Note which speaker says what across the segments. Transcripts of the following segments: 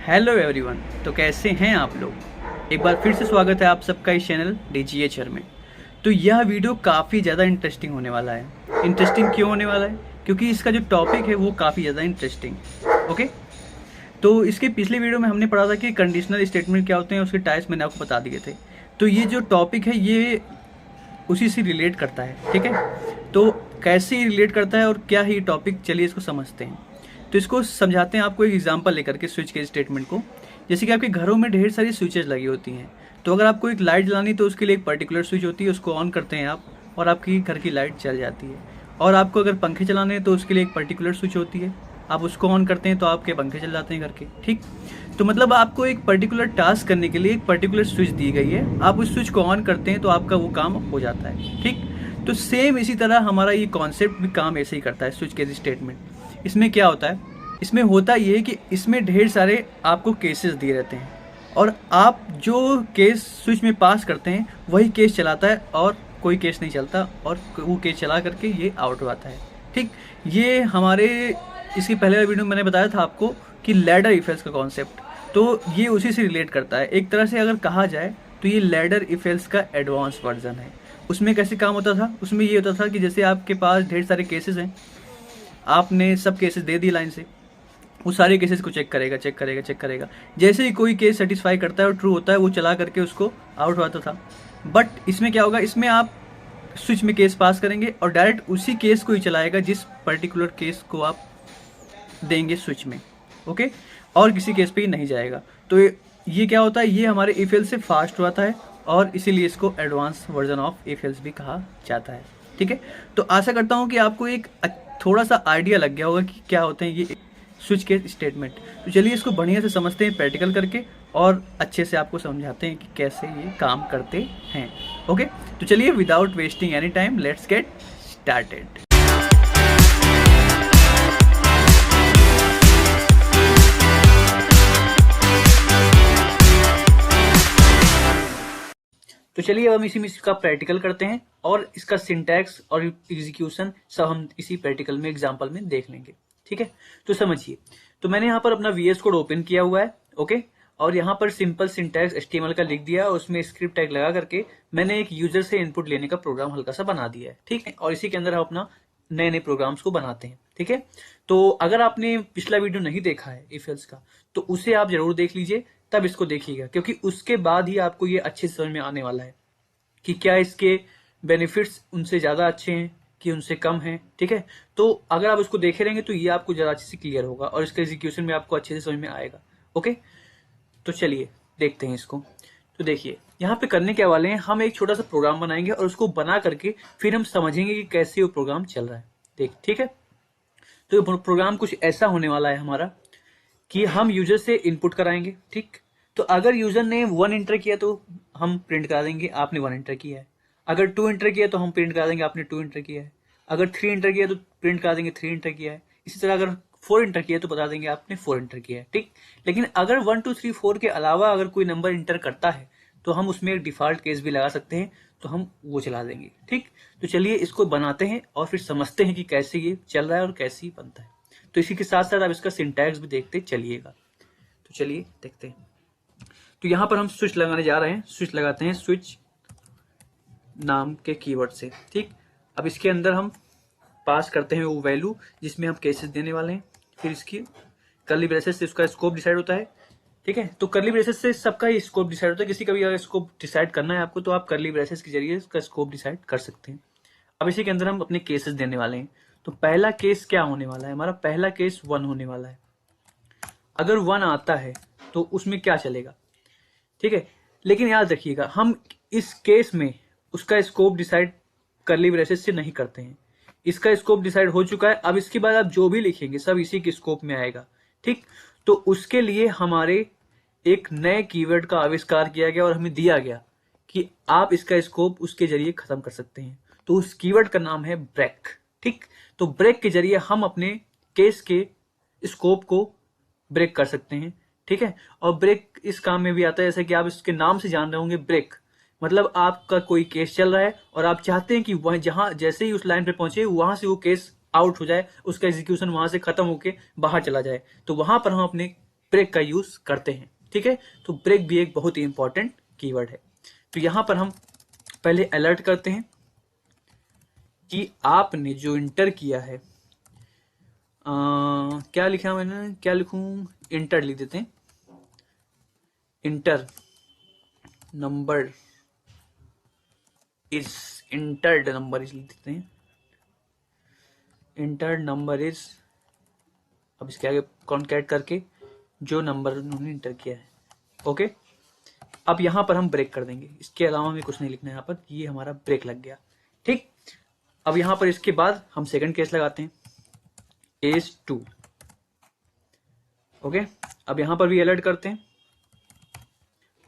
Speaker 1: Hello everyone. तो कैसे हैं आप लोग। एक बार फिर से स्वागत है आप सबका इस चैनल डीजीएचआर में। तो यह वीडियो काफ़ी ज़्यादा इंटरेस्टिंग होने वाला है। इंटरेस्टिंग क्यों होने वाला है? क्योंकि इसका जो टॉपिक है वो काफ़ी ज़्यादा इंटरेस्टिंग। ओके, तो इसके पिछले वीडियो में हमने पढ़ा था कि कंडीशनल स्टेटमेंट क्या होते हैं, उसके टाइप्स मैंने आपको बता दिए थे। तो ये जो टॉपिक है ये उसी से रिलेट करता है। ठीक है, तो कैसे रिलेट करता है और क्या है ये टॉपिक, चलिए इसको समझते हैं। तो इसको समझाते हैं आपको एक एग्जांपल लेकर के स्विच के स्टेटमेंट को। जैसे कि आपके घरों में ढेर सारी स्विचेज लगी होती हैं, तो अगर आपको एक लाइट जलानी तो उसके लिए एक पर्टिकुलर स्विच होती है, उसको ऑन करते हैं आप और आपकी घर की लाइट चल जाती है। और आपको अगर पंखे चलाने हैं तो उसके लिए एक पर्टिकुलर स्विच होती है, आप उसको ऑन करते हैं तो आपके पंखे चल जाते हैं घर के। ठीक, तो मतलब आपको एक पर्टिकुलर टास्क करने के लिए एक पर्टिकुलर स्विच दी गई है, आप उस स्विच को ऑन करते हैं तो आपका वो काम हो जाता है। ठीक, तो सेम इसी तरह हमारा ये कॉन्सेप्ट भी काम ऐसे ही करता है स्विच केस स्टेटमेंट। इसमें क्या होता है, इसमें होता ये है कि इसमें ढेर सारे आपको केसेस दिए रहते हैं और आप जो केस स्विच में पास करते हैं वही केस चलाता है और कोई केस नहीं चलता, और वो केस चला करके ये आउट हो जाता है। ठीक, ये हमारे इसकी पहले वाले वीडियो में मैंने बताया था आपको कि लैडर इफेक्ट्स का कॉन्सेप्ट, तो ये उसी से रिलेट करता है। एक तरह से अगर कहा जाए तो ये लैडर इफेक्ट्स का एडवांस वर्जन है। उसमें कैसे काम होता था, उसमें ये होता था कि जैसे आपके पास ढेर सारे केसेस हैं, आपने सब केसेस दे दिए लाइन से, वो सारे केसेस को चेक करेगा चेक करेगा चेक करेगा। जैसे ही कोई केस सेटिस्फाई करता है और ट्रू होता है वो चला करके उसको आउट होता था। बट इसमें क्या होगा, इसमें आप स्विच में केस पास करेंगे और डायरेक्ट उसी केस को ही चलाएगा जिस पर्टिकुलर केस को आप देंगे स्विच में। ओके, और किसी केस पे ही नहीं जाएगा। तो ये क्या होता है, ये हमारे इफ एल्स से फास्ट होता है और इसीलिए इसको advance version of if else भी कहा जाता है। ठीक है, तो आशा करता हूँ कि आपको एक थोड़ा सा आइडिया लग गया होगा कि क्या होते हैं ये स्विच के स्टेटमेंट। तो चलिए इसको बढ़िया से समझते हैं प्रैक्टिकल करके और अच्छे से आपको समझाते हैं कि कैसे ये काम करते हैं। ओके, तो चलिए without wasting any time let's get started. तो चलिए अब हम इसी में इसका प्रैक्टिकल करते हैं और इसका सिंटैक्स और एग्जीक्यूशन सब हम इसी प्रैक्टिकल में एग्जांपल में देख लेंगे। ठीक है, तो समझिए। तो मैंने यहाँ पर अपना वीएस कोड ओपन किया हुआ है। ओके, और यहाँ पर सिंपल सिंटैक्स एचटीएमएल का लिख दिया और उसमें स्क्रिप्ट टैग लगा करके मैंने एक यूजर से इनपुट लेने का प्रोग्राम हल्का सा बना दिया है। ठीक है, और इसी के अंदर हम अपना नए नए प्रोग्राम्स को बनाते हैं। ठीक है, तो अगर आपने पिछला वीडियो नहीं देखा है इफ एल्स का तो उसे आप जरूर देख लीजिए, तब इसको देखिएगा, क्योंकि उसके बाद ही आपको ये अच्छे से समझ में आने वाला है कि क्या इसके बेनिफिट्स उनसे ज़्यादा अच्छे हैं कि उनसे कम हैं। ठीक है, तो अगर आप उसको देखे रहेंगे तो ये आपको ज़्यादा अच्छे से क्लियर होगा और इसका एग्जीक्यूशन में आपको अच्छे से समझ में आएगा। ओके, तो चलिए देखते हैं इसको। तो देखिए यहाँ पे करने के वाले हैं, हम एक छोटा सा प्रोग्राम बनाएंगे और उसको बना करके फिर हम समझेंगे कि कैसे वो प्रोग्राम चल रहा है। ठीक है, तो प्रोग्राम कुछ ऐसा होने वाला है हमारा कि हम यूजर से इनपुट कराएंगे। ठीक, तो अगर यूजर ने 1 एंटर किया तो हम प्रिंट करा देंगे आपने 1 एंटर किया है। अगर 2 एंटर किया तो हम प्रिंट करा देंगे आपने 2 एंटर किया है। अगर 3 एंटर किया तो प्रिंट करा देंगे 3 एंटर किया है। इसी तरह अगर 4 एंटर किया तो बता देंगे आपने 4 एंटर किया है। ठीक, लेकिन अगर 1 2 3 4 के अलावा अगर कोई नंबर एंटर करता है तो हम उसमें एक डिफॉल्ट केस भी लगा सकते हैं, तो हम वो चला देंगे। ठीक, तो चलिए इसको बनाते हैं और फिर समझते हैं कि कैसे ये चल रहा है और कैसे ही बनता है। तो इसी के साथ साथ आप इसका सिंटैक्स भी देखते चलिएगा। तो चलिए देखते हैं। तो यहां पर हम स्विच लगाने जा रहे हैं। स्विच लगाते हैं स्विच नाम के कीवर्ड से। ठीक, अब इसके अंदर हम पास करते हैं वो वैल्यू जिसमें हम केसेस देने वाले हैं। फिर इसकी कर्ली ब्रेसेस से उसका स्कोप डिसाइड होता है। ठीक है, तो कर्ली ब्रेसेस से सबका ही स्कोप डिसाइड होता है। किसी का भी अगर स्कोप डिसाइड करना है आपको तो आप कर्ली ब्रेसेस के जरिए इसका स्कोप डिसाइड कर सकते हैं। अब इसी के अंदर हम अपने केसेस देने वाले हैं। तो पहला केस क्या होने वाला है, हमारा पहला केस 1 होने वाला है। अगर 1 आता है तो उसमें क्या चलेगा। ठीक है, लेकिन याद रखिएगा हम इस केस में उसका स्कोप डिसाइड कर्ली ब्रेसेस से नहीं करते हैं। इसका स्कोप डिसाइड हो चुका है, अब इसके बाद आप जो भी लिखेंगे सब इसी के स्कोप में आएगा। ठीक, तो उसके लिए हमारे एक नए कीवर्ड का आविष्कार किया गया और हमें दिया गया कि आप इसका स्कोप उसके जरिए खत्म कर सकते हैं। तो उस कीवर्ड का नाम है ब्रेक। ठीक, तो ब्रेक के जरिए हम अपने केस के स्कोप को ब्रेक कर सकते हैं। ठीक है, और ब्रेक इस काम में भी आता है, जैसे कि आप इसके नाम से जान रहे होंगे ब्रेक मतलब आपका कोई केस चल रहा है और आप चाहते हैं कि वह जहां जैसे ही उस लाइन पे पहुंचे वहां से वो केस आउट हो जाए, उसका एग्जीक्यूशन वहां से खत्म होके बाहर चला जाए। तो वहां पर हम अपने ब्रेक का यूज करते हैं। ठीक है, तो ब्रेक भी एक बहुत ही इंपॉर्टेंट कीवर्ड है। तो यहां पर हम पहले अलर्ट करते हैं कि आपने जो इंटर किया है, क्या लिखा मैंने, क्या लिखूं, इंटर लिख देते हैं, inter number is, entered number is लिख देते हैं, इंटर्ड नंबर इज, अब इसके आगे कॉन्कैट करके जो नंबर उन्होंने इंटर किया है। ओके, अब यहां पर हम ब्रेक कर देंगे, इसके अलावा हमें कुछ नहीं लिखना है यहाँ पर, ये हमारा ब्रेक लग गया। ठीक, अब यहां पर इसके बाद हम सेकंड केस लगाते हैं, एज 2। ओके, अब यहां पर भी अलर्ट करते हैं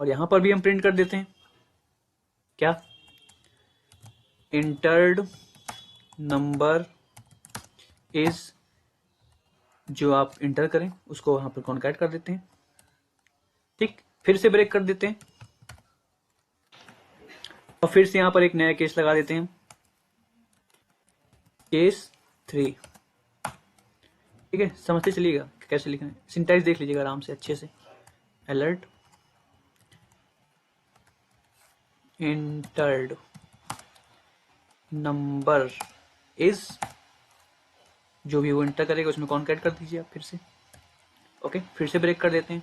Speaker 1: और यहां पर भी हम प्रिंट कर देते हैं क्या, इंटर्ड नंबर इज, जो आप इंटर करें उसको वहां पर कॉन्कैट कर देते हैं। ठीक, फिर से ब्रेक कर देते हैं और फिर से यहां पर एक नया केस लगा देते हैं, केस 3। ठीक है, समझते चलिएगा कैसे लिखना है, सिंटैक्स देख लीजिएगा आराम से अच्छे से। अलर्ट इंटर्ड नंबर इज, जो भी वो इंटर करेगा उसमें कॉन्कैट कर दीजिए आप फिर से। ओके, फिर से ब्रेक कर देते हैं।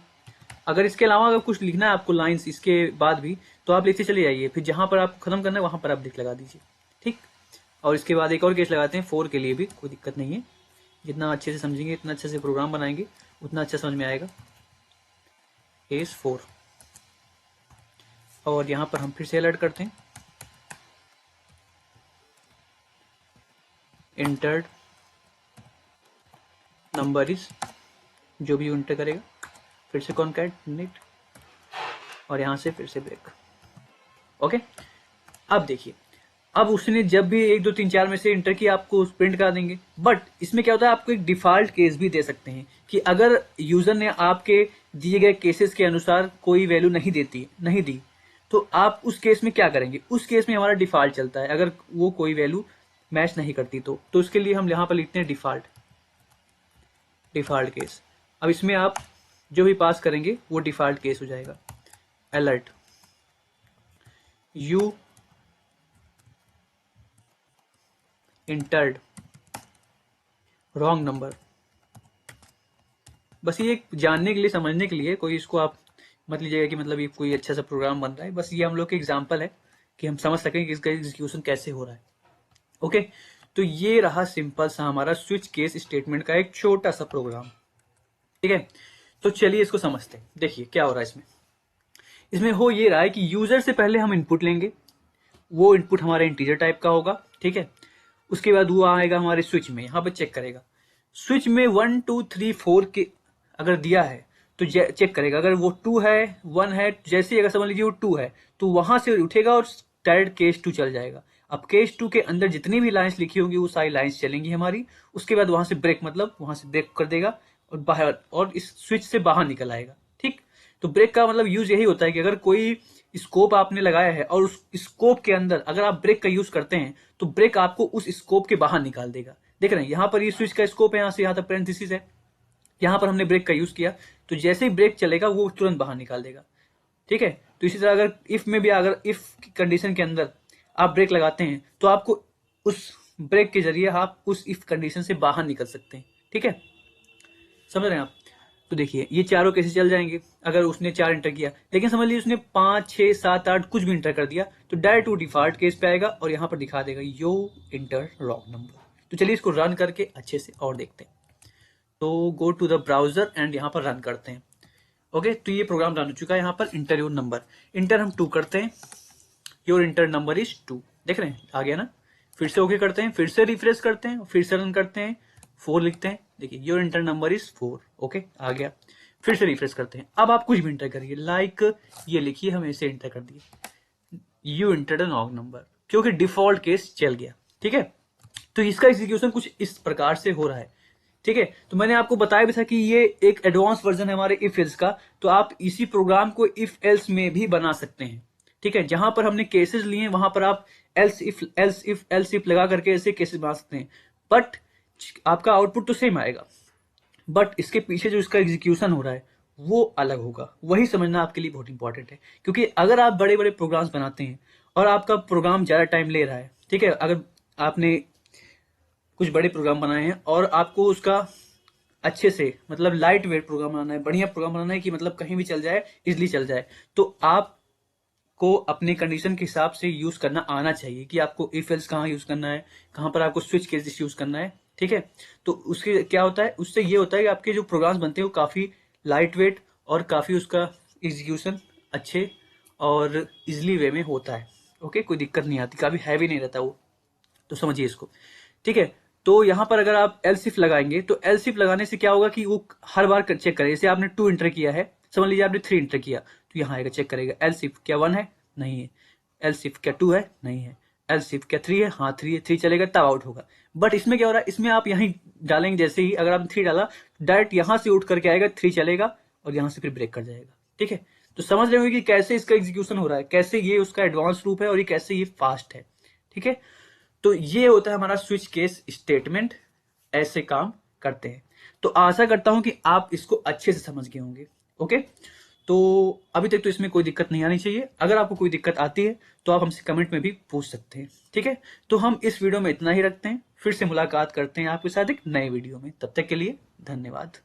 Speaker 1: अगर इसके अलावा अगर कुछ लिखना है आपको लाइंस इसके बाद भी, तो आप लिखते चले जाइए, फिर जहां पर आपको खत्म करना है वहां पर आप ब्रेक लगा दीजिए। ठीक, और इसके बाद एक और केस लगाते हैं 4 के लिए भी, कोई दिक्कत नहीं है, जितना अच्छे से समझेंगे इतना अच्छे से प्रोग्राम बनाएंगे उतना अच्छा समझ में आएगा। केस 4, और यहां पर हम फिर से अलर्ट करते हैं, इंटर्ड नंबर इज, जो भी इंटर करेगा, फिर से कॉन्कैटनेट और यहां से फिर से ब्रेक। ओके, अब देखिए, अब उसने जब भी 1 2 3 4 में से इंटर किया आपको प्रिंट करा देंगे, बट इसमें क्या होता है, आपको एक डिफॉल्ट केस भी दे सकते हैं कि अगर यूजर ने आपके दिए गए केसेस के अनुसार कोई वैल्यू नहीं दी, तो आप उस केस में क्या करेंगे, उस केस में हमारा डिफॉल्ट चलता है, अगर वो कोई वैल्यू मैच नहीं करती तो उसके लिए हम यहां पर लिखते हैं डिफॉल्ट केस। अब इसमें आप जो भी पास करेंगे वो डिफॉल्ट केस हो जाएगा। Alert you entered wrong number. बस ये जानने के लिए, समझने के लिए, कोई इसको आप मत लीजिएगा कि मतलब ये कोई अच्छा सा प्रोग्राम बन रहा है, बस ये हम लोग के एग्जांपल है कि हम समझ सकें कि इसका एग्जीक्यूशन कैसे हो रहा है। ओके, तो ये रहा सिंपल सा हमारा स्विच केस स्टेटमेंट का एक छोटा सा प्रोग्राम। ठीक है, तो चलिए इसको समझते हैं। देखिए क्या हो रहा है इसमें हो ये रहा है कि यूजर से पहले हम इनपुट लेंगे, वो इनपुट हमारा इंटीजर टाइप का होगा। ठीक है, उसके बाद वो आएगा हमारे स्विच में, यहां पर चेक करेगा, स्विच में 1 2 3 4 के अगर दिया है तो चेक करेगा, अगर वो 2 है 1 है, जैसे ही अगर समझ लीजिए वो 2 है तो वहां से उठेगा और डायरेक्ट केस 2 चल जाएगा। अब केस 2 के अंदर जितनी भी लाइंस लिखी होंगी वो सारी लाइंस चलेंगी हमारी, उसके बाद वहां से ब्रेक, मतलब वहां से ब्रेक कर देगा और बाहर, और इस स्विच से बाहर निकल आएगा। ठीक, तो ब्रेक का मतलब यूज यही होता है कि अगर कोई स्कोप आपने लगाया है और उस स्कोप के अंदर अगर आप ब्रेक का यूज करते हैं तो ब्रेक आपको उस स्कोप के बाहर निकाल देगा। देख रहे हैं यहां पर ये स्विच का स्कोप है, यहां से यहां तक पैरेंथेसिस है, यहां पर हमने ब्रेक का यूज किया तो जैसे ही ब्रेक चलेगा वो तुरंत बाहर निकाल देगा। ठीक है, तो इसी तरह अगर इफ में भी, अगर इफ कंडीशन के अंदर आप ब्रेक लगाते हैं तो आपको उस ब्रेक के जरिए आप उस इफ कंडीशन से बाहर निकल सकते हैं। ठीक है, समझ रहे हैं आप। तो देखिए ये चारों कैसे चल जाएंगे, अगर उसने 4 इंटर किया, लेकिन समझ लीजिए उसने 5 6 7 8 कुछ भी इंटर कर दिया तो डायरेक्ट वो डिफॉल्ट केस पे आएगा और यहां पर दिखा देगा यो इंटर रॉन्ग नंबर। तो चलिए इसको रन करके अच्छे से और देखते हैं। तो go to the browser and यहाँ पर रन करते हैं। ओके, तो ये प्रोग्राम रन हो चुका है। यहाँ पर इंटर योर नंबर, इंटर हम 2 करते हैं, योर इंटर नंबर इज 2, देख रहे हैं आ गया ना। फिर से ओके करते हैं, फिर से रिफ्रेश करते हैं, फिर से रन करते हैं, 4 लिखते हैं, देखिए your enter number is 4, okay आ गया। फिर से रिफ्रेश करते हैं, अब आप कुछ भी इंटर करिए, लाइक ये लिखिए, हम इसे इंटर कर दिए, यू इंटर्ड रॉन्ग नंबर, क्योंकि डिफॉल्ट केस चल गया। ठीक है, तो इसका एग्जीक्यूशन कुछ इस प्रकार से हो रहा है। ठीक है, तो मैंने आपको बताया भी था कि ये एक एडवांस वर्जन है हमारे इफ एल्स का, तो आप इसी प्रोग्राम को इफ एल्स में भी बना सकते हैं। ठीक है, जहां पर हमने केसेस लिए हैं वहां पर आप एल्स इफ लगा करके ऐसे केसेस बना सकते हैं, बट आपका आउटपुट तो सेम आएगा, बट इसके पीछे जो इसका एग्जीक्यूशन हो रहा है वो अलग होगा, वही समझना आपके लिए बहुत इंपॉर्टेंट है। क्योंकि अगर आप बड़े बड़े प्रोग्राम्स बनाते हैं और आपका प्रोग्राम ज़्यादा टाइम ले रहा है, ठीक है, अगर आपने कुछ बड़े प्रोग्राम बनाए हैं और आपको उसका अच्छे से मतलब लाइट वेट प्रोग्राम बनाना है, बढ़िया प्रोग्राम बनाना है कि मतलब कहीं भी चल जाए, इजिली चल जाए, तो आपको अपने कंडीशन के हिसाब से यूज करना आना चाहिए कि आपको इफ एल्स कहाँ यूज करना है, कहाँ पर आपको स्विच केसेस यूज करना है। ठीक है, तो उसके क्या होता है, उससे ये होता है कि आपके जो प्रोग्राम्स बनते हैं वो काफी लाइट वेट और काफी उसका एग्जीक्यूशन अच्छे और इजिली वे में होता है। ओके, कोई दिक्कत नहीं आती, काफी हैवी नहीं रहता वो। तो समझिए इसको। ठीक है, तो यहां पर अगर आप एलसिफ लगाएंगे तो एलसिफ लगाने से क्या होगा कि वो हर बार चेक करेगा। जैसे आपने 2 इंटर किया है, समझ लीजिए आपने 3 इंटर किया, तो यहाँ आएगा चेक करेगा एलसिफ क्या 1 है, नहीं है। एलसिफ क्या 2 है, नहीं है। एलसिफ क्या 3 है, हाँ 3 है, 3 चलेगा तब आउट होगा। बट इसमें क्या हो रहा है, इसमें आप यहीं डालेंगे, जैसे ही अगर आपने 3 डाला, डायरेक्ट यहां से उठ करके आएगा 3 चलेगा और यहां से फिर ब्रेक कर जाएगा। ठीक है, तो समझ रहे हो कि कैसे इसका एग्जीक्यूशन हो रहा है, कैसे ये उसका एडवांस रूप है और ये कैसे ये फास्ट है। ठीक है, तो ये होता है हमारा स्विच केस स्टेटमेंट, ऐसे काम करते हैं। तो आशा करता हूं कि आप इसको अच्छे से समझ गए होंगे। ओके, तो अभी तक तो इसमें कोई दिक्कत नहीं आनी चाहिए। अगर आपको कोई दिक्कत आती है तो आप हमसे कमेंट में भी पूछ सकते हैं। ठीक है, तो हम इस वीडियो में इतना ही रखते हैं, फिर से मुलाकात करते हैं आपके साथ एक नए वीडियो में। तब तक के लिए धन्यवाद।